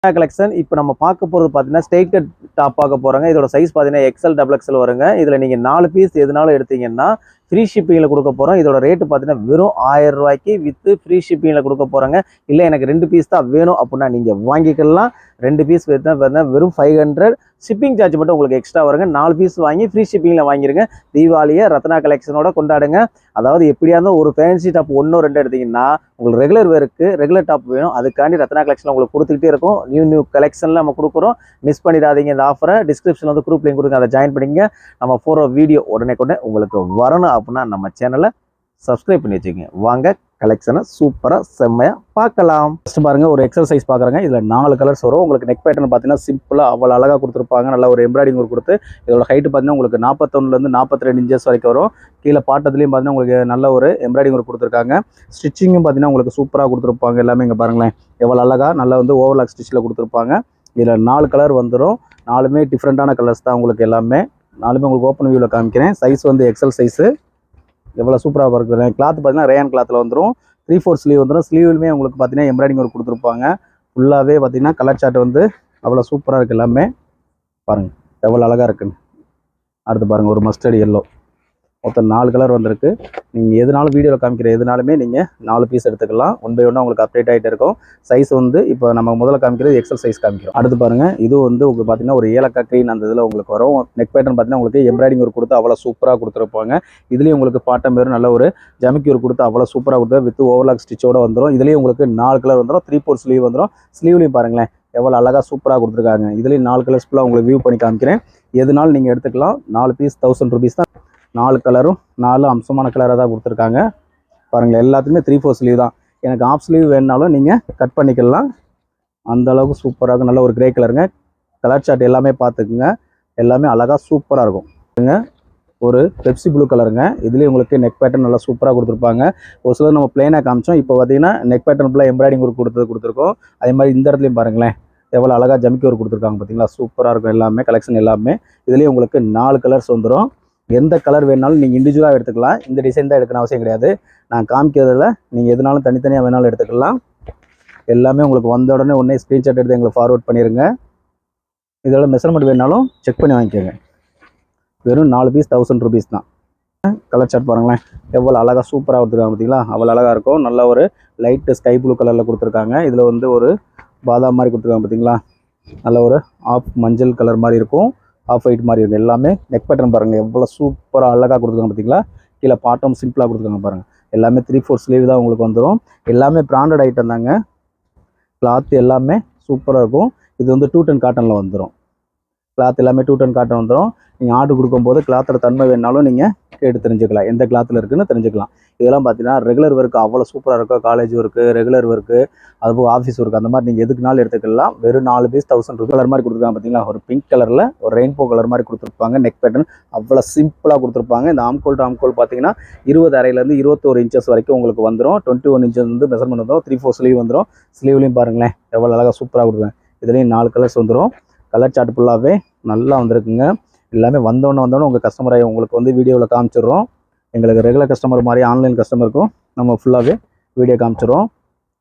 Collection இப்போ நம்ம பார்க்க போகிறது பார்த்தீங்கன்னா ஸ்ட்ரெயிட் கட் டாப் பார்க்க போகிறாங்க. இதோட சைஸ் பார்த்தீங்கன்னா எக்ஸ்எல் டபுள் எக்ஸ்எல் வருங்க. இதில் நீங்கள் 4 பீஸ் எதுனாலும் எடுத்தீங்கன்னா ஃப்ரீ ஷிப்பிங்கில் கொடுக்க போகிறோம். இதோட ரேட்டு பார்த்தீங்கன்னா வெறும் 1000 ரூபாய்க்கு வித்து ஃப்ரீ ஷிப்பிங்கில் கொடுக்க போகிறாங்க. இல்லை எனக்கு 2 பீஸ் தான் வேணும் அப்படின்னா நீங்கள் வாங்கிக்கலாம். 2 பீஸ் பார்த்தீங்கன்னா வெறும் 500. ஷிப்பிங் சார்ஜ் மட்டும் உங்களுக்கு எக்ஸ்ட்ரா வருங்க. 4 பீஸ் வாங்கி ஃப்ரீ ஷிப்பிங்கில் வாங்கிருங்க. தீபாவளியை ரத்னா கலெக்ஷனோட கொண்டாடுங்க. அதாவது எப்படியா இருந்தாலும் ஒரு ஃபேன்சி டாப் 1 2 எடுத்தீங்கன்னா உங்களுக்கு ரெகுலர் டாப் வேணும். அதுக்காண்டி ரத்னா கலெக்ஷன் உங்களுக்கு கொடுத்துக்கிட்டே இருக்கும். நியூ கலெக்ஷன்ல நம்ம கொடுக்குறோம். மிஸ் பண்ணிடாதீங்க இந்த ஆஃபரை. டிஸ்கிரிப்ஷன்ல வந்து குரூப் லிங்க் கொடுங்க, அதை ஜாயின் பண்ணிங்க. நம்ம போகிற வீடியோ உடனே உங்களுக்கு வரணும் அப்படின்னா நம்ம சேனலை சப்ஸ்கிரைப் பண்ணி வச்சுக்கோங்க. வாங்க கலெக்ஷனை சூப்பராக செம்மையாக பார்க்கலாம். ஃபஸ்ட்டு பாருங்கள், ஒரு எக்ஸசைஸ் பார்க்குறாங்க. இதில் 4 கலர்ஸ் வரும். உங்களுக்கு நெக் பேட்டர்ன் பார்த்தீங்கன்னா சிம்பிளாக அவ்வளோ அழகாக கொடுத்துருப்பாங்க. நல்ல ஒரு எம்ப்ராய்டிங் ஒர்க் கொடுத்து இதோட ஹைட்டு பார்த்தீங்கன்னா உங்களுக்கு 41லேருந்து 42 இன்ச்சஸ் வரைக்கும் வரும். கீழே பாட்டத்துலேயும் பார்த்தீங்கன்னா உங்களுக்கு நல்ல ஒரு எம்ப்ராய்டிங் ஒர்க் கொடுத்துருக்காங்க. ஸ்டிச்சிங்கும் பார்த்தீங்கன்னா உங்களுக்கு சூப்பராக கொடுத்துருப்பாங்க. எல்லாமே இங்கே பாருங்களேன் எவ்வளோ அழகாக நல்லா வந்து ஓவர்லாக் ஸ்டிச்சில் கொடுத்துருப்பாங்க. இதில் 4 கலர் வந்துடும். 4மே டிஃப்ரெண்ட்டான கலர்ஸ் தான் உங்களுக்கு எல்லாமே. 4மே உங்களுக்கு ஓப்பன் வியூவில் காமிக்கிறேன். சைஸ் வந்து எக்ஸல் சைஸு. எவ்வளோ சூப்பராக இருக்குது. கிளாத் பார்த்தீங்கன்னா ரேயான் கிளாத்தில் வந்துடும். 3/4 ஸ்லீவ் வந்துடும். ஸ்லீவ்லுமே உங்களுக்கு பார்த்தீங்கன்னா எம்ப்ராய்டிங் ஒர்க் கொடுத்துருப்பாங்க. ஃபுல்லாகவே பார்த்தீங்கன்னா கலர் சார்ட் வந்து அவ்வளோ சூப்பராக இருக்குது. எல்லாமே பாருங்கள் எவ்வளோ அழகாக இருக்குன்னு. அடுத்து பாருங்கள், ஒரு மஸ்டர்ட் எல்லோ. மொத்தம் 4 கலர் வந்திருக்கு. நீங்கள் எதுனாலும் வீடியோவில் காமிக்கிற எதுனாலுமே நீங்கள் 4 பீஸ் எடுத்துக்கலாம். 1 by 1 உங்களுக்கு அப்டேட் ஆகிட்டே இருக்கும். சைஸ் வந்து இப்போ நம்ம முதல்ல காமிக்கிறது எக்ஸல் சைஸ் காமிக்கிறோம். அடுத்து பாருங்கள், இது வந்து உங்களுக்கு பார்த்தீங்கன்னா ஒரு ஏலக்காய் க்ரீன் அந்த இதில் உங்களுக்கு வரும். நெக் பேட்டர்ன் பார்த்தீங்கன்னா உங்களுக்கு எம்ப்ராய்டிங் ஒர்க் கொடுத்து அவ்வளோ சூப்பராக கொடுத்துருப்பாங்க. இதுலேயும் உங்களுக்கு பாட்டம் பேரும் நல்ல ஒரு ஜமிக்கி ஒர்க் கொடுத்து அவ்வளோ சூப்பராக கொடுத்து வித் ஓவர்லாக் ஸ்டிச்சோட வந்துடும். இதுலேயும் உங்களுக்கு 4 கலர் வந்துடும். 3/4 ஸ்லீவ் வந்துடும். ஸ்லீவ்லையும் பாருங்களேன் எவ்வளோ அழகாக சூப்பராக கொடுத்துருக்காங்க. இதுலேயும் 4 கலர்ஸ் ஃபுல்லாக உங்களுக்கு வியூ பண்ணி காமிக்கிறேன். எதுனாலும் நீங்கள் எடுத்துக்கலாம். 4 பீஸ் 1000 rupees தான். 4 கலரும் 4 அம்சமான கலராக தான் கொடுத்துருக்காங்க. பாருங்கள் எல்லாத்துக்குமே 3/4 ஸ்லீவ் தான். எனக்கு ஆஃப் ஸ்லீவ் வேணுனாலும் நீங்கள் கட் பண்ணிக்கலாம். அந்த அளவுக்கு சூப்பராக நல்ல ஒரு கிரே கலருங்க. கலர் சார்ட் எல்லாமே பார்த்துக்குங்க. எல்லாமே அழகாக சூப்பராக இருக்கும். ஒரு பெப்சி ப்ளூ கலருங்க. இதுலேயும் உங்களுக்கு நெக் பேட்டர்ன் நல்லா சூப்பராக கொடுத்துருப்பாங்க. ஒரு சிலர் நம்ம பிளைனாக காமிச்சோம். இப்போ பார்த்தீங்கன்னா நெக் பேட்டர்ன் ஃபுல்லாக எம்ப்ராய்டிங் ஒர்க் கொடுத்துருக்கோம். அதே மாதிரி இந்த இடத்துலையும் பாருங்களேன் எவ்வளோ அழகாக ஜமிக்கி ஒர்க் கொடுத்துருக்காங்க. பார்த்தீங்களா சூப்பராக இருக்கும். எல்லாமே கலெக்ஷன் எல்லாமே இதுலேயும் உங்களுக்கு 4 கலர்ஸ் வந்துடும். எந்த கலர் வேணாலும் நீங்கள் இண்டிவிஜுவலாக எடுத்துக்கலாம். இந்த டிசைன் தான் எடுக்கணும் அவசியம் கிடையாது. நான் காமிக்கிறதுல நீங்கள் எதுனாலும் தனித்தனியாக வேணாலும் எடுத்துக்கலாம். எல்லாமே உங்களுக்கு வந்த உடனே ஸ்க்ரீன்ஷாட் எடுத்து எங்களுக்கு ஃபார்வர்ட் பண்ணிடுங்க. இதோட மெஷர்மெண்ட் வேணாலும் செக் பண்ணி வாங்கிக்கோங்க. வெறும் 4 பீஸ் 1000 rupees தான். கலர் சார்ட் பாருங்களேன் எவ்வளோ அழகாக சூப்பராக கொடுத்துருக்காங்க. பார்த்தீங்களா அவ்வளோ அழகாக இருக்கும். நல்ல ஒரு லைட்டு ஸ்கை ப்ளூ கலரில் கொடுத்துருக்காங்க. இதில் வந்து ஒரு பாதாம் மாதிரி கொடுத்துருக்காங்க. பார்த்தீங்களா நல்ல ஒரு ஆஃப் மஞ்சள் கலர் மாதிரி இருக்கும். ஆஃப் ஒயிட் மாதிரி இருக்குது. எல்லாமே நெக் பேட்டர்ன் பாருங்கள் எவ்வளோ சூப்பராக அழகாக கொடுத்துருக்காங்க. பார்த்தீங்களா கீழே பாட்டம் சிம்பிளாக கொடுத்துருக்காங்க பாருங்கள். எல்லாமே 3/4 ஸ்லீவ் தான் உங்களுக்கு வந்துடும். எல்லாமே பிராண்டட் ஐட்டம் தாங்க. கிளாத் எல்லாமே சூப்பராக இருக்கும். இது வந்து 210 காட்டனில் வந்துடும். கிளாத் எல்லாமே 210 காட்டன் வந்துடும். நீங்கள் ஆர்டர் கொடுக்கும்போது கிளாத்தோட தன்மை வேணாலும் நீங்கள் கேட்டு தெரிஞ்சுக்கலாம். எந்த கிளாத்தில் இருக்குதுன்னு தெரிஞ்சுக்கலாம். இதெல்லாம் பார்த்தீங்கன்னா ரெகுலர் ஒர்க்கு அவ்வளோ சூப்பராக இருக்கும். காலேஜ் ஒர்க்கு, ரெகுலர் ஒர்க்கு, அதுபோல் ஆஃபீஸ் ஒர்க் அந்த மாதிரி நீங்கள் எதுக்குனாலும் எடுத்துக்கலாம். வெறும் 4 பீஸ் 1000 rupees. கலர் மாதிரி கொடுத்துருக்காங்க. பார்த்தீங்களா ஒரு பிங்க் கலரில் ஒரு ரெயின்போ கலர் மாதிரி கொடுத்துருப்பாங்க. நெக் பேட்டர்ன் அவ்வளோ சிம்பிளாக கொடுத்துருப்பாங்க. இந்த ஆம்கோல் பார்த்தீங்கன்னா 20 அரையிலேருந்து 21 இன்ச்சஸ் வரைக்கும் உங்களுக்கு வந்துடும். 21 இன்ச்சஸ் வந்து மெஷர்மெண்ட் வந்துடும். 3/4 ஸ்லீவ் வந்துடும். ஸ்லீவ்லையும் பாருங்களேன் எவ்வளோ அழகாக சூப்பராக கொடுக்குறாங்க. இதுலேயும் 4 கலர்ஸ் வந்துடும். கலர் சார்ட் ஃபுல்லாகவே நல்லா வந்திருக்குங்க. எல்லாமே வந்தோடனே உங்கள் கஸ்டமரை உங்களுக்கு வந்து வீடியோவில் காமிச்சிடுறோம். எங்களுக்கு ரெகுலர் கஸ்டமர் மாதிரி ஆன்லைன் கஸ்டமருக்கும் நம்ம ஃபுல்லாகவே வீடியோ காமிச்சிடுறோம்.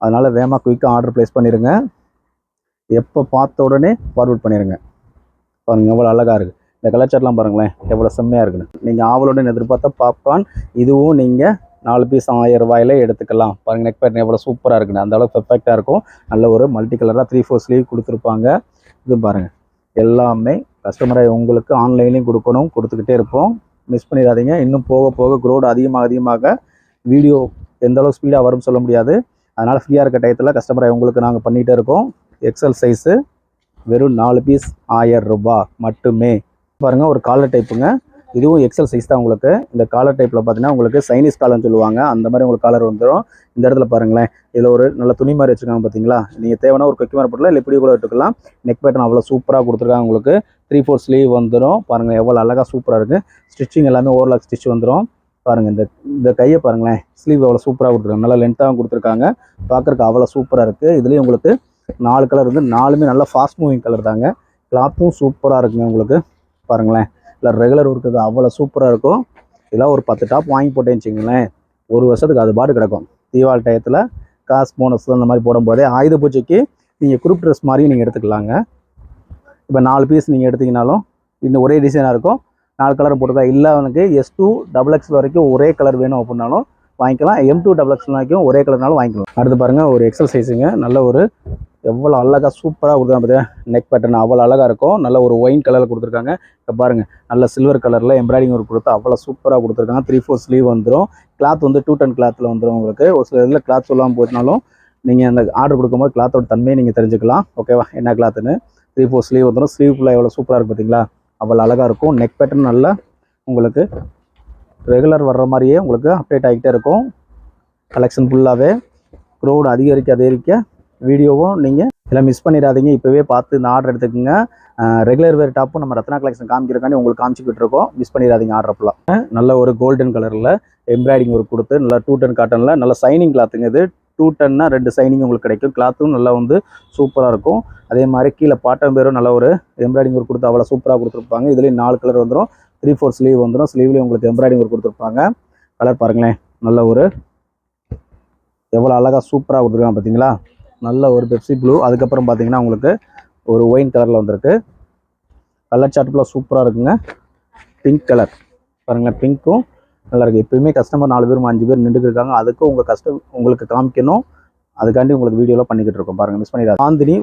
அதனால் வேகமாக குயிக்காக ஆர்டர் ப்ளேஸ் பண்ணிடுங்க. எப்போ பார்த்த உடனே ஃபார்வர்ட் பண்ணிடுங்க. பாருங்கள் எவ்வளோ அழகாக இருக்குது. இந்த கலர் சார்ட்லாம் பாருங்களேன் எவ்வளோ செம்மையாக இருக்குன்னு. நீங்கள் ஆவலுடன் எதிர்பார்த்த பாப்கார்ன் இதுவும் நீங்கள் 4 பீஸ் 1000 ரூபாயிலே எடுத்துக்கலாம். பாருங்கள் நெக் பேட்டர்ன் எவ்வளோ சூப்பராக இருக்குன்னு. அந்த அளவுக்கு பெர்ஃபெக்டாக இருக்கும். நல்ல ஒரு மல்டி கலராக 3/4 ஸ்லீவ் கொடுத்துருப்பாங்க. இது பாருங்கள் எல்லாமே கஸ்டமரை உங்களுக்கு ஆன்லைன்லேயும் கொடுத்துக்கிட்டே இருப்போம். மிஸ் பண்ணிடாதீங்க. இன்னும் போக போக க்ரோட் அதிகமாக வீடியோ எந்த அளவுக்கு ஸ்பீடாக வரும்னு சொல்ல முடியாது. அதனால் ஃப்ரீயாக இருக்க டயத்தில் கஸ்டமரை உங்களுக்கு நாங்கள் பண்ணிகிட்டே இருக்கோம். எக்ஸல் சைஸு வெறும் 4 பீஸ் 1000 ரூபாய் மட்டுமே. பாருங்கள் ஒரு காலர் டைப்புங்க. இதுவும் எக்ஸல் சைஸ் தான் உங்களுக்கு. இந்த காலர் டைப்பில் பார்த்தீங்கன்னா உங்களுக்கு சைனீஸ் காலர்னு சொல்லுவாங்க. அந்த மாதிரி உங்களுக்கு காலர் வந்துடும். இந்த இடத்துல பாருங்களேன் இதில் ஒரு நல்ல துணி மாதிரி வச்சுருக்காங்க. பார்த்தீங்களா நீங்கள் தேவைன்னா ஒரு கொக்கி மாதிரி போடலாம், இல்லை இப்படி கூட எடுத்துக்கலாம். நெக் பேட்டர்ன் அவ்வளோ சூப்பராக கொடுத்துருக்காங்க. உங்களுக்கு 3/4 ஸ்லீவ் வந்துடும். பாருங்கள் எவ்வளோ அழகாக சூப்பராக இருக்குது. ஸ்டிச்சிங் எல்லாமே ஓவர்லாக் ஸ்டிச் வந்துடும். பாருங்கள் இந்த கையை பாருங்களேன் ஸ்லீவ் எவ்வளோ சூப்பராக கொடுத்துருக்காங்க. நல்லா லென்த்தாகவும் கொடுத்துருக்காங்க. பார்க்குறக்கு அவ்வளோ சூப்பராக இருக்குது. இதுலேயும் உங்களுக்கு 4 கலர் வந்து 4மே நல்லா ஃபாஸ்ட் மூவிங் கலர் தாங்க. கிளாத்தும் சூப்பராக இருக்குங்க. உங்களுக்கு பாருங்களேன் இல்லை ரெகுலர் ஒர்க்கு அவ்வளோ சூப்பராக இருக்கும். இதெல்லாம் ஒரு 10 டாப் வாங்கி போட்டேன்னு வச்சுங்களேன், ஒரு வருஷத்துக்கு அது பாட்டு கிடக்கும். தீபாவளி டயத்தில் காசு போனஸ் அந்த மாதிரி போடும்போதே ஆயுத பூஜைக்கு நீங்கள் குரூப் ட்ரெஸ் மாதிரியும் நீங்கள் எடுத்துக்கலாங்க. இப்போ 4 பீஸ் நீங்கள் எடுத்தீங்கனாலும் இந்த ஒரே டிசைனாக இருக்கும். 4 கலர் போட்டுக்கலாம். இல்லை அவனுக்கு S2 XXL வரைக்கும் ஒரே கலர் வேணும் அப்படின்னாலும் வாங்கிக்கலாம். M2 XXL வரைக்கும் ஒரே கலர்னாலும் வாங்கிக்கலாம். அடுத்து பாருங்கள், ஒரு எக்ஸல் சைஸுங்க. நல்ல ஒரு எவ்வளோ அழகாக சூப்பராக கொடுத்துருக்காங்க பார்த்தீங்கன்னா, நெக் பேட்டர்ன் அவ்வளோ அழகாக இருக்கும். நல்ல ஒரு ஒயின் கலரில் கொடுத்துருக்காங்க. இப்போ பாருங்கள், நல்ல சில்வர் கலரில் எம்ப்ராய்டிங் ஒர்க் கொடுத்து அவ்வளோ சூப்பராக கொடுத்துருக்காங்க. 3/4 ஸ்லீவ் வந்துடும். கிளாத் வந்து 210 கிளாத்தில் வந்துடும் உங்களுக்கு. ஒரு சில இதில் கிளாத் சொல்லாமல் போயிட்டாலும் நீங்கள் அந்த ஆர்டர் கொடுக்கும்போது கிளாத்தோட தன்மையை நீங்கள் தெரிஞ்சுக்கலாம். ஓகேவா, என்ன கிளாத்துன்னு. 3/4 ஸ்லீவ் வந்துடும். ஸ்லீவ் ஃபுல்லாக எவ்வளோ சூப்பராக இருக்குது பார்த்தீங்களா, அவ்வளோ அழகாக இருக்கும். நெக் பேட்டர்ன் நல்லா உங்களுக்கு ரெகுலர் வர்ற மாதிரியே உங்களுக்கு அப்டேட் ஆகிட்டே இருக்கும். கலெக்ஷன் ஃபுல்லாகவே க்ரௌட் அதிகரிக்க வீடியோவும் நீங்கள் இதெல்லாம் மிஸ் பண்ணிடாதீங்க. இப்போவே பார்த்து இந்த ஆர்டர் எடுத்துக்கோங்க. ரெகுலர் வேர் டாப்பும் நம்ம ரத்னா கலெக்ஷன் காமிக்கிறக்காண்டி உங்களுக்கு காமிச்சிக்கிட்டு இருக்கோம். மிஸ் பண்ணிடாதீங்க ஆர்டர் ஃபுல்லாக. நல்ல ஒரு கோல்டன் கலரில் எம்ப்ராய்டிங் ஒர்க் கொடுத்து நல்லா 210 காட்டனில் நல்ல சைனிங் கிளாத்துங்க. இது 210னா 2 சைனிங் உங்களுக்கு கிடைக்கும். கிளாத்தும் நல்லா வந்து சூப்பராக இருக்கும். அதே மாதிரி கீழே பாட்டம் பேரும் நல்ல ஒரு எம்ப்ராய்டிங் ஒர்க் கொடுத்து அவ்வளோ சூப்பராக கொடுத்துருப்பாங்க. இதுலேயும் 4 கலர் வந்துடும். 3/4 ஸ்லீவ் வந்துடும். ஸ்லீவ்லேயும் உங்களுக்கு எம்ப்ராய்டிங் ஒர்க் கொடுத்துருப்பாங்க. கலர் பாருங்களேன், நல்ல ஒரு எவ்வளோ அழகாக சூப்பராக கொடுத்துருக்காங்க பார்த்தீங்களா. நல்ல ஒரு பெப்சி ப்ளூ. அதுக்கப்புறம் பார்த்தீங்கன்னா உங்களுக்கு ஒரு ஒயின் கலரில் வந்திருக்கு. கலர் சார்ட்டுக்குள்ள சூப்பராக இருக்குங்க. பிங்க் கலர் பாருங்களேன், பிங்க்கும் நல்லா இருக்குது. எப்பயுமே கஸ்டமர் 4 பேர் 5 பேர் நின்றுட்டு இருக்காங்க. அதுக்கும் உங்களுக்கு காமிக்கணும். அதுக்காண்டி உங்களுக்கு வீடியோவில் பண்ணிக்கிட்டு இருக்கோம். பாருங்கள், மிஸ் பண்ணிடாது.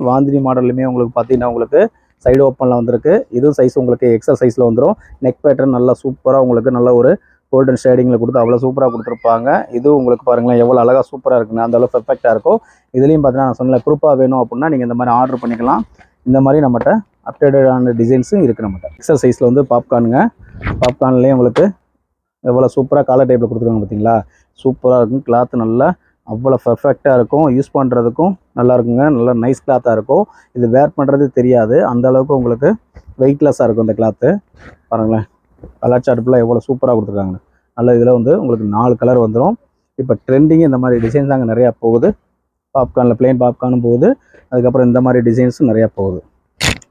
வாந்தினி மாடலுமே உங்களுக்கு பார்த்தீங்கன்னா உங்களுக்கு சைடு ஓப்பனில் வந்திருக்கு. இதுவும் சைஸ் உங்களுக்கு எக்ஸல் சைஸில் வந்துடும். நெக் பேட்டர்ன் நல்லா சூப்பராக உங்களுக்கு நல்ல ஒரு கோல்டன் ஷேடிங்கில் கொடுத்து அவ்வளோ சூப்பராக கொடுத்துருப்பாங்க. இது உங்களுக்கு பாருங்களேன் எவ்வளோ அழகாக சூப்பராக இருக்குங்க. அந்த அளவு பெர்ஃபெக்டாக இருக்கும். இதுலேயும் பார்த்தீங்கன்னா நான் சொன்னல குரூப்பாக வேணும் அப்படின்னா நீங்கள் இந்த மாதிரி ஆர்டர் பண்ணிக்கலாம். இந்த மாதிரி நம்மகிட்ட அப்டேட்டடான டிசைன்ஸும் இருக்குது நம்மகிட்ட. எக்ஸல் சைஸில் வந்து பாப்கார்னுங்க. பாப்கார்ன்லேயும் உங்களுக்கு எவ்வளோ சூப்பராக காலர் டைப்பில் கொடுத்துருக்காங்க பார்த்தீங்களா. சூப்பராக இருக்கும். கிளாத்து நல்லா அவ்வளோ பெர்ஃபெக்டாக இருக்கும். யூஸ் பண்ணுறதுக்கும் நல்லா இருக்குங்க. நல்லா நைஸ் கிளாத்தாக இருக்கும். இது வேர் பண்ணுறது தெரியாது, அந்த அளவுக்கு உங்களுக்கு வெயிட்லெஸ்ஸாக இருக்கும் இந்த கிளாத்து. பாருங்களேன், கலர் சார்ட்டுலாம் எவ்வளோ சூப்பராக கொடுத்துருக்காங்க. நல்ல இதில் வந்து உங்களுக்கு 4 கலர் வந்துடும். இப்போ ட்ரெண்டிங்கு இந்த மாதிரி டிசைன்ஸ் தாங்க நிறையா போகுது. பாப்கார்னில் பிளெயின் பாப்கார்னும் போகுது. அதுக்கப்புறம் இந்த மாதிரி டிசைன்ஸும் நிறையா போகுது.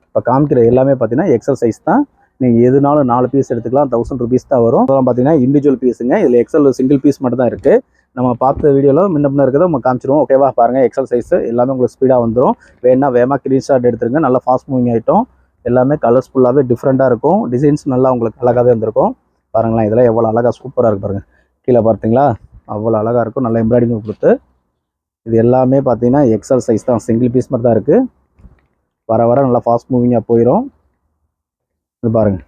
இப்போ காமிக்கிற எல்லாமே பார்த்தீங்கன்னா எக்ஸல் சைஸ் தான். நீங்கள் எதுனாலும் 4 பீஸ் எடுத்துக்கலாம். 1000 rupees தான் வரும். அதெல்லாம் பார்த்தீங்கன்னா இண்டிவிஜுவல் பீஸுங்க. இதில் எக்ஸல் சிங்கிள் பீஸ் மட்டும் தான் இருக்குது. நம்ம பார்த்த வீடியோவில் முன்ன இருக்கிறத நம்ம காமிச்சிருவோம். ஓகேவா, பாருங்கள் எக்ஸல் சைஸு எல்லாமே உங்களுக்கு ஸ்பீடாக வந்துடும். வேணா வேகமாக ஸ்க்ரீன்ஷாட் எடுத்துருங்க. நல்லா ஃபாஸ்ட் மூவிங் ஐட்டம். எல்லாமே கலர்ஸ் ஃபுல்லாகவே டிஃப்ரெண்ட்டாக இருக்கும். டிசைன்ஸ் நல்லா உங்களுக்கு அழகாகவே வந்திருக்கும். பாருங்களேன், இதெல்லாம் எவ்வளோ அழகாக சூப்பராக இருக்குது பாருங்கள். கீழே பார்த்தீங்களா, அவ்வளோ அழகாக இருக்கும். நல்லா எம்ப்ராய்டிங் கொடுத்து இது எல்லாமே பார்த்தீங்கன்னா எக்ஸல் சைஸ் தான். சிங்கிள் பீஸ் மட்டும் தான் இருக்குது. வர வர நல்லா ஃபாஸ்ட் மூவிங்காக போயிடும். இது பாருங்கள்,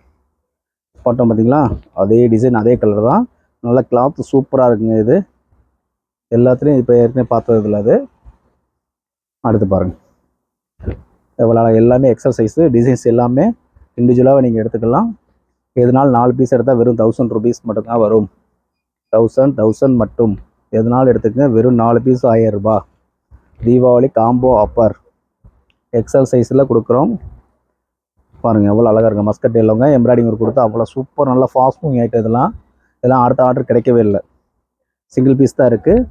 போட்டோம் பார்த்தீங்களா, அதே டிசைன் அதே கலர் தான். நல்லா கிளாத் சூப்பராக இருக்குங்க. இது எல்லாத்துலேயும் இப்போ ஏற்கனவே பார்த்ததில்ல. அது அடுத்து பாருங்கள் எவ்வளோ எல்லாமே எக்ஸல் சைஸு. டிசைன்ஸ் எல்லாமே இண்டிவிஜுவலாக நீங்கள் எடுத்துக்கலாம். எதுனாலும் 4 பீஸ் எடுத்தால் வெறும் 1000 rupees மட்டும்தான் வரும். 1000 மட்டும். எதுனாலும் எடுத்துக்கங்க. வெறும் 4 பீஸ் 1000 ரூபாய். தீபாவளி காம்போ ஆஃபர் எக்ஸல் சைஸில் கொடுக்குறோம். பாருங்கள் எவ்வளோ அழகாக இருக்குது. மஸ்கட் எல்லோங்க எம்ப்ராய்டிங் ஒர்க் கொடுத்து அவ்வளோ சூப்பர் நல்லா ஃபாஸ்ட் மூவிங் ஆகிட்டு. இதெல்லாம் அடுத்த ஆர்டர் கிடைக்கவே இல்லை. சிங்கிள் பீஸ் தான் இருக்குது.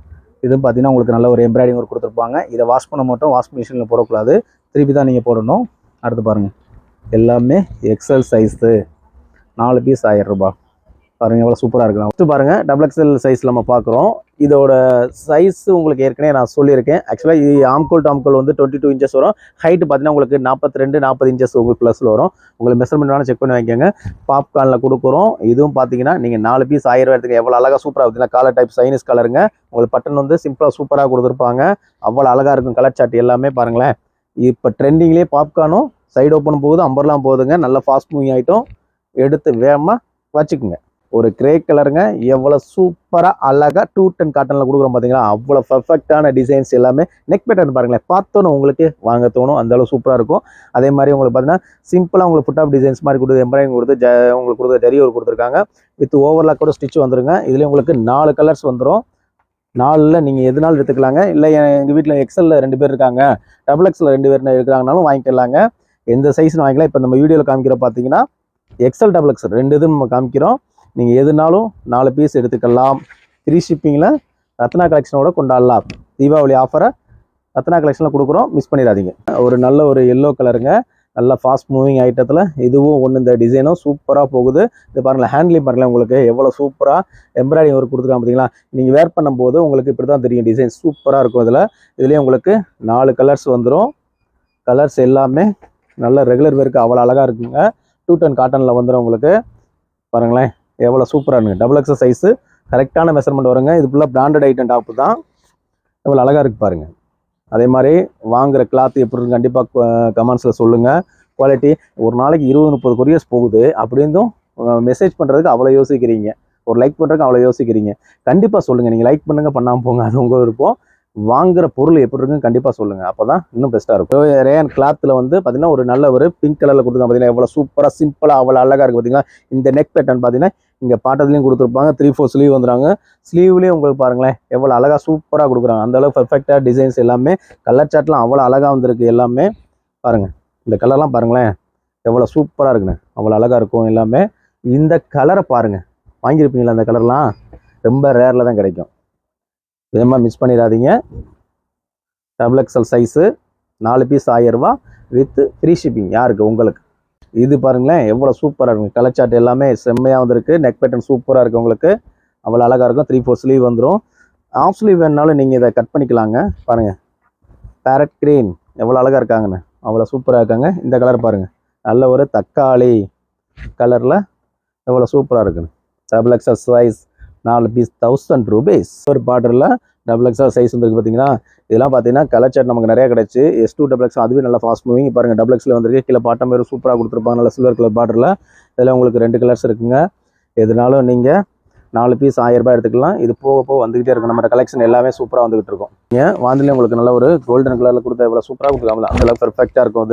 இதுவும் பார்த்தீங்கன்னா உங்களுக்கு நல்ல ஒரு எம்ப்ராய்டிங் ஒர்க் கொடுத்துருப்பாங்க. இதை வாஷ் பண்ண மட்டும் வாஷிங் மிஷினில் போடக்கூடாது, திருப்பி தான் நீங்கள் போடணும். அடுத்து பாருங்கள், எல்லாமே எக்ஸல் சைஸு. 4 பீஸ் 1000 ரூபாய். பாருங்கள் எவ்வளோ சூப்பராக இருக்குது. ஃபஸ்ட்டு பாருங்கள், XXL சைஸில் நம்ம பார்க்குறோம். இதோட சைஸ் உங்களுக்கு ஏற்கனவே நான் சொல்லியிருக்கேன். ஆக்சுவலாக இது ஆம்கோல் டாம்கோல் வந்து 22 inches வரும். ஹைட்டு பார்த்தீங்கன்னா உங்களுக்கு 42-40 inches உங்களுக்கு ப்ளஸில் வரும். உங்களுக்கு மெஷர்மெண்ட் வேணால் செக் பண்ணி வாங்கிக்கோங்க. பாப்கார்னில் கொடுக்குறோம். இதுவும் பார்த்தீங்கன்னா நீங்கள் 4 பீஸ் 1000 ரூபாய் எடுத்துக்க. எவ்வளோ அழகாக சூப்பராக பார்த்தீங்கன்னா காலர் டைப் சைனீஸ் கலருங்க. உங்களுக்கு பட்டன் வந்து சிம்பிளாக சூப்பராக கொடுத்துருப்பாங்க. அவ்வளோ அழகாக இருக்கும் கலர் சார்ட் எல்லாமே. பாருங்களேன், இப்போ ட்ரெண்டிங்லேயே பாப்கார்னும் சைடு ஓப்பன் போகுது, அம்பர்லாம் போகுதுங்க. நல்ல ஃபாஸ்ட் மூவிங் ஆகிட்டோம். எடுத்து வேகமாக வச்சுக்குங்க. ஒரு கிரே கலருங்க. எவ்வளோ சூப்பராக அழகாக 210 காட்டனில் கொடுக்குறோம் பார்த்தீங்களா. அவ்வளோ பர்ஃபெக்டான டிசைன்ஸ் எல்லாமே. நெக் பேட்டர்ன் பாருங்களேன், பார்த்தோன்னு உங்களுக்கு வாங்க தோணும். அந்தளவு சூப்பராக இருக்கும். அதே மாதிரி உங்களுக்கு பார்த்தீங்கன்னா சிம்பிளாக உங்களுக்கு ஃபுட் ஆஃப் டிசைன்ஸ் மாதிரி கொடுத்து எம்ப்ராய்டிங் கொடுத்து உங்களுக்கு கொடுத்து ஜரி ஒர்க் கொடுத்துருக்காங்க. வித் ஓவர்லாக் கூட ஸ்டிச் வந்துருங்க. இதுலேயும் உங்களுக்கு 4 கலர்ஸ் வந்துடும். 4ல் நீங்கள் எதுனாலும் எடுத்துக்கலாங்க. இல்லை எங்கள் வீட்டில் எக்ஸலில் 2 பேர் இருக்காங்க, XXL 2 பேர் இருக்கிறாங்கனாலும் வாங்கிக்கலாங்க. எந்த சைஸ்னு வாங்கிக்கலாம். இப்போ நம்ம வீடியோவில் காமிக்கிற பார்த்தீங்கன்னா XL XXL 2 இதுவும் நம்ம காமிக்கிறோம். நீங்கள் எதுனாலும் 4 பீஸ் எடுத்துக்கலாம். ஃப்ரீ ஷிப்பிங்கில் ரத்னா கலெக்ஷனோட கொண்டாடலாம். தீபாவளி ஆஃபரை ரத்னா கலெக்ஷனில் கொடுக்குறோம், மிஸ் பண்ணிடாதீங்க. ஒரு நல்ல ஒரு எல்லோ கலருங்க. நல்லா ஃபாஸ்ட் மூவிங் ஐட்டத்தில் இதுவும் ஒன்று. இந்த டிசைனும் சூப்பராக போகுது. இது பாருங்களேன், ஹேண்ட்லையும் பாருங்களேன், உங்களுக்கு எவ்வளோ சூப்பராக எம்ப்ராய்டிங் ஒர்க் கொடுத்துருக்காங்க பார்த்தீங்களா. நீங்கள் வேர் பண்ணும்போது உங்களுக்கு இப்படி தான் தெரியும். டிசைன் சூப்பராக இருக்கும். இதுலேயும் உங்களுக்கு 4 கலர்ஸ் வந்துடும். கலர்ஸ் எல்லாமே நல்ல ரெகுலர் வேருக்கு அவ்வளோ அழகாக இருக்குங்க. 210 காட்டனில் வந்துடும் உங்களுக்கு. பாருங்களேன் எவ்வளோ சூப்பராக இருக்குங்க. டபுள் எக்ஸல் சைஸு கரெக்டான மெஷர்மெண்ட் வருங்க. இது ஃபுல்லாக பிராண்டட் ஐட்டம் டாப்பு தான். எவ்வளோ அழகாக இருக்குது பாருங்கள். அதே மாதிரி வாங்குகிற கிளாத் எப்படி இருக்கு கண்டிப்பாக கமெண்ட்ஸில் சொல்லுங்கள். குவாலிட்டி ஒரு நாளைக்கு 20-30 கொரியர்ஸ் போகுது. அப்படி இருந்தும் மெசேஜ் பண்ணுறதுக்கு அவ்வளோ யோசிக்கிறீங்க, ஒரு லைக் பண்ணுறதுக்கு அவ்வளோ யோசிக்கிறீங்க. கண்டிப்பாக சொல்லுங்கள். நீங்கள் லைக் பண்ணுங்கள், பண்ணாமல் போங்க, அது உங்கள் விருப்பம். வாங்குகிற பொருள் எப்படி இருக்குன்னு கண்டிப்பாக சொல்லுங்கள். அப்போ தான் இன்னும் பெஸ்ட்டாக இருக்கும். ரேயான் கிளாத்தில் வந்து பார்த்தீங்கன்னா ஒரு நல்ல ஒரு பிங்க் கலரில் கொடுத்துருக்காங்க. பார்த்தீங்கன்னா எவ்வளோ சூப்பராக சிம்பிளாக அவ்வளோ அழகாக இருக்குது. பார்த்தீங்கன்னா இந்த நெக் பேட்டர்ன் பார்த்தீங்கன்னா இங்கே பாட்டத்துலேயும் கொடுத்துருப்பாங்க. 3/4 ஸ்லீவ் வந்துடுறாங்க. ஸ்லீவ்லேயும் உங்களுக்கு பாருங்களேன் எவ்வளோ அழகாக சூப்பராக கொடுக்குறாங்க. அந்தளவுக்கு பர்ஃபெக்டாக டிசைன்ஸ் எல்லாமே கலர் சார்ட்லாம் அவ்வளோ அழகாக வந்திருக்கு. எல்லாமே பாருங்கள், இந்த கலர்லாம் பாருங்களேன் எவ்வளோ சூப்பராக இருக்குண்ணே, அவ்வளோ அழகாக இருக்கும் எல்லாமே. இந்த கலரை பாருங்கள், வாங்கியிருப்பீங்களா? அந்த கலர்லாம் ரொம்ப ரேரில் தான் கிடைக்கும். இதே மாதிரி மிஸ் பண்ணிடாதீங்க. டபுள் எக்ஸல் சைஸு 4 பீஸ் 1000 ரூபா வித் ஃப்ரீ ஷிப்பிங். யாருக்கு? உங்களுக்கு. இது பாருங்களேன் எவ்வளோ சூப்பராக இருக்கும். கலர் சார்ட் எல்லாமே செம்மையாக வந்திருக்கு. நெக் பேட்டர்ன் சூப்பராக இருக்குது உங்களுக்கு, அவ்வளோ அழகாக இருக்கும். 3/4 ஸ்லீவ் வந்துடும். ஆஃப் ஸ்லீவ் வேணுனாலும் நீங்கள் இதை கட் பண்ணிக்கலாங்க. பாருங்கள் பேரட் க்ரீன் எவ்வளோ அழகாக இருக்காங்கண்ணே, அவ்வளோ சூப்பராக இருக்காங்க. இந்த கலர் பாருங்கள், நல்ல ஒரு தக்காளி கலரில் எவ்வளோ சூப்பராக இருக்குன்னு. Double XL size 4 piece 1000 rupees. ஒரு பார்டரில் டபுள் எக்ஸல் சைஸ் வந்துருக்கு. பார்த்தீங்கன்னா இதெல்லாம் பார்த்தீங்கன்னா கலர் சார்ட் நமக்கு நிறைய கிடச்சி. S2 டபுள் எக்ஸ் அதுவே நல்லா ஃபாஸ்ட் மூவிங். பாருங்கள் டபுள் எக்ஸில் வந்திருக்கு. கீழே பாட்டம் மாரி சூப்பராக கொடுத்துருப்பாங்க. நல்ல சில்வர் கலர் பார்டரில். இதில் உங்களுக்கு 2 கலர்ஸ் இருக்குங்க. எதுனாலும் நீங்கள் 4 பீஸ் 1000 ரூபாய் எடுத்துக்கலாம். இது போக போக வந்துகிட்டே இருக்கும். நம்ம கலெக்ஷன் எல்லாமே சூப்பராக வந்துகிட்டு இருக்கும். நீங்கள் வாந்திலே உங்களுக்கு நல்ல ஒரு கோல்டன் கலரில் கொடுத்த எவ்வளோ சூப்பராக கொடுத்துருக்காங்க. அந்தளவுக்கு பெர்ஃபெக்டாக இருக்கும்.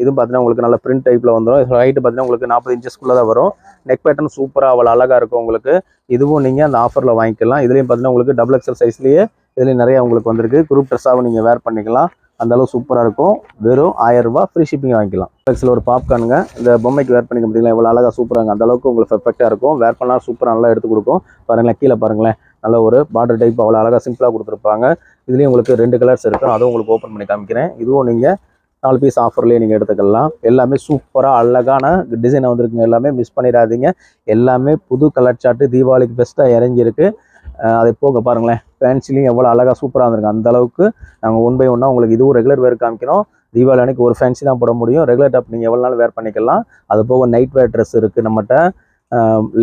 இது பார்த்தீங்கன்னா உங்களுக்கு நல்ல பிரிண்ட் டைப்பில் வந்துடும். ஹைட்டு பார்த்தீங்கன்னா உங்களுக்கு 40 இன்ச்சஸ்க்குள்ளே தான் வரும். நெக் பேட்டர்ன் சூப்பராக அவ்வளோ அழகாக இருக்கும் உங்களுக்கு. இதுவும் நீங்கள் அந்த ஆஃபரில் வாங்கிக்கலாம். இதுலேயும் பார்த்தீங்கன்னா உங்களுக்கு டபுள் எக்ஸல் சைஸ்லேயே இதுலேயும் நிறைய உங்களுக்கு வந்திருக்கு. குரூப் ட்ரெஸ்ஸாகவும் நீங்கள் வேர் பண்ணிக்கலாம். அந்தளவு சூப்பராக இருக்கும். வெறும் 1000 ரூபா ஃப்ரீ ஷிப்பிங் வாங்கிக்கலாம். எக்ஸில் ஒரு பாப்கார்னுங்க, இந்த பொம்மைக்கு வேர் பண்ணிக்க முடியல எவ்வளோ அழகாக சூப்பராக. அந்தளவுக்கு உங்களுக்கு பெர்ஃபெக்டாக இருக்கும். வேர் பண்ணால் சூப்பராக நல்லா எடுத்து கொடுக்கும். பாருங்களேன் கீழே பாருங்களேன் நல்ல ஒரு பார்டர் டைப் அவ்வளோ அழகாக சிம்பிளாக கொடுத்துருப்பாங்க. இதுலேயும் உங்களுக்கு 2 கலர்ஸ் இருக்கும். அதுவும் உங்களுக்கு ஓப்பன் பண்ணி காமிக்கிறேன். இதுவும் நீங்கள் 4 பீஸ் ஆஃபர்லேயே நீங்கள் எடுத்துக்கலாம். எல்லாமே சூப்பராக அழகான டிசைனை வந்திருக்குங்க. எல்லாமே மிஸ் பண்ணிடாதீங்க. எல்லாமே புது கலர் சார்ட்டு தீபாவளிக்கு பெஸ்ட்டாக இறங்கியிருக்கு. அதை போக பாருங்களேன் ஃபேன்சிலையும் எவ்வளோ அழகாக சூப்பராக வந்திருக்கு. அந்தளவுக்கு நாங்கள் 1 by 1 உங்களுக்கு இதுவும் ரெகுலர் வேர் காமிக்கிறோம். தீபாவளி அன்றைக்கி ஒரு ஃபேன்சி தான் போட முடியும். ரெகுலர் டாப் நீங்கள் எவ்வளோ நாள் வேர் பண்ணிக்கலாம். அது போக நைட் வேர் ட்ரெஸ் இருக்குது நம்மகிட்ட.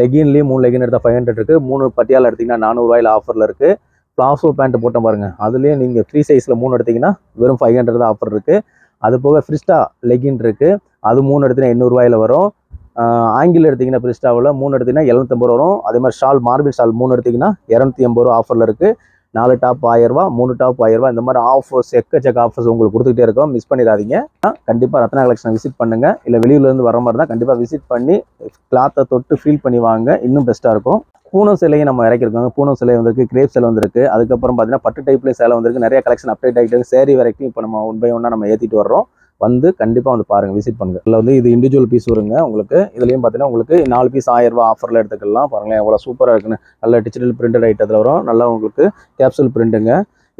லெகின்லேயும் 3 லெகின் எடுத்தால் 500 இருக்குது. 3 பட்டியால் எடுத்திங்கன்னா 400 ரூபாயில் ஆஃபரில் இருக்குது. ப்ளாசோ பேண்ட் போட்டோம் பாருங்கள், அதுலேயும் நீங்கள் ஃப்ரீ சைஸில் 3 எடுத்திங்கன்னா வெறும் 500 தான் ஆஃபர் இருக்குது. அது போக ஃப்ரிஸ்டா லெகின் இருக்குது. அது 3 எடுத்திங்கன்னா 800 ரூபாயில் வரும். ஆங்கிள் எடுத்திங்கன்னா ஃப்ரிஸ்டாவில் 3 எடுத்திங்கன்னா 750 வரும். அதே மாதிரி ஷால் மார்பிள் ஷால் 3 எடுத்திங்கன்னா 280 ரூபா ஆஃபரில் இருக்குது. 4 டாப் 1000 ரூபா, 3 டாப் 1000 ரூபா. இந்த மாதிரி ஆஃபர்ஸ் எக்கச்சக்க ஆஃபர்ஸ் உங்களுக்கு கொடுத்துக்கிட்டே இருக்கோம். மிஸ் பண்ணிடாதீங்க. கண்டிப்பாக ரத்னா கலெக்ஷன் விசிட் பண்ணுங்கள். இல்லை வெளியூர்லேருந்து வர மாதிரி தான் கண்டிப்பாக விசிட் பண்ணி கிளாத்தை தொட்டு ஃபீல் பண்ணி வாங்க, இன்னும் பெஸ்ட்டாக இருக்கும். பூனம் சிலையும் நம்ம இறக்கிருக்கோங்க. பூனம் சிலை வந்திருக்கு, கிரேப் சிலை வந்திருக்கு. அதுக்கப்புறம் பார்த்தீங்கன்னா பட்டு டைப்லேயே சேலை வந்திருக்கு. நிறைய கலெக்ஷன் அப்டேட் ஆகிட்டு இருக்கு. சேரீ வரைக்கும் இப்போ நம்ம 1 by 1 நம்ம ஏற்றிட்டு வர்றோம். வந்து கண்டிப்பாக வந்து பாருங்கள், விசிட் பண்ணுங்கள். இதில் வந்து இது இண்டிவிஜுவல் பீஸ் வருங்க உங்களுக்கு. இதுலேயும் பார்த்தீங்கன்னா உங்களுக்கு 4 பீஸ் 1000 ரூபா ஆஃபரில் எடுத்துக்கலாம். பாருங்களேன் எவ்வளோ சூப்பராக இருக்குன்னு. நல்ல டிஜிட்டல் பிரிண்டட் ஐட்டத்தில் வரும். நல்லா உங்களுக்கு கேப்சூல் பிரிண்ட்டுங்க.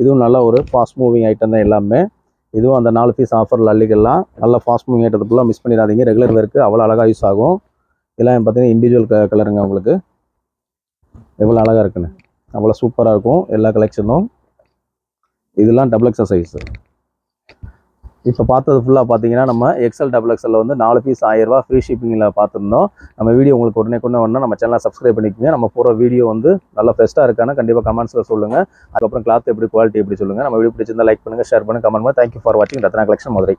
இதுவும் நல்ல ஒரு ஃபாஸ்ட் மூவிங் ஐட்டம் தான் எல்லாமே. இதுவும் அந்த 4 பீஸ் ஆஃபரில் அள்ளிக்கலாம். நல்லா ஃபாஸ்ட் மூவிங் ஐட்டத்துக்குலாம் மிஸ் பண்ணிடாதீங்க. ரெகுலர் வேருக்கு அவ்வளோ அழகாக யூஸ் ஆகும். இதெல்லாம் பார்த்தீங்கன்னா இண்டிவிஜுவல் கலருங்க உங்களுக்கு. எவ்வளோ அழகாக இருக்குன்னு, அவ்வளோ சூப்பராக இருக்கும் எல்லா கலெக்ஷனும். இதெல்லாம் டபுள் எக்ஸல் சைஸு. இப்போ பார்த்தது ஃபுல்லாக பார்த்தீங்கன்னா நம்ம எக்ஸல் டபுள் எக்ஸலில் வந்து 4 பீஸ் 1000 ரூபா ஃப்ரீ ஷிப்பிங்கில் பார்த்துருந்தோம். நம்ம வீடியோ உங்களுக்கு உடனே வரணும். நம்ம சேனலை சப்ஸ்கிரைப் பண்ணிக்கோங்க. நம்ம போகிற வீடியோ வந்து நல்லா பெஸ்ட்டாக இருக்கான்னு கண்டிப்பாக கமெண்ட்ஸில் சொல்லுங்கள். அதுக்கப்புறம் கிளாத் எப்படி குவாலிட்டி எப்படி சொல்லுங்கள். நம்ம வீடியோ பிடிச்சிருந்தா லைக் பண்ணுங்கள், ஷேர் பண்ணுங்கள், கமெண்ட் பண்ணுங்கள். தேங்க்யூ ஃபார் வாட்சிங் ரத்னா கலெக்ஷன் மதுரை.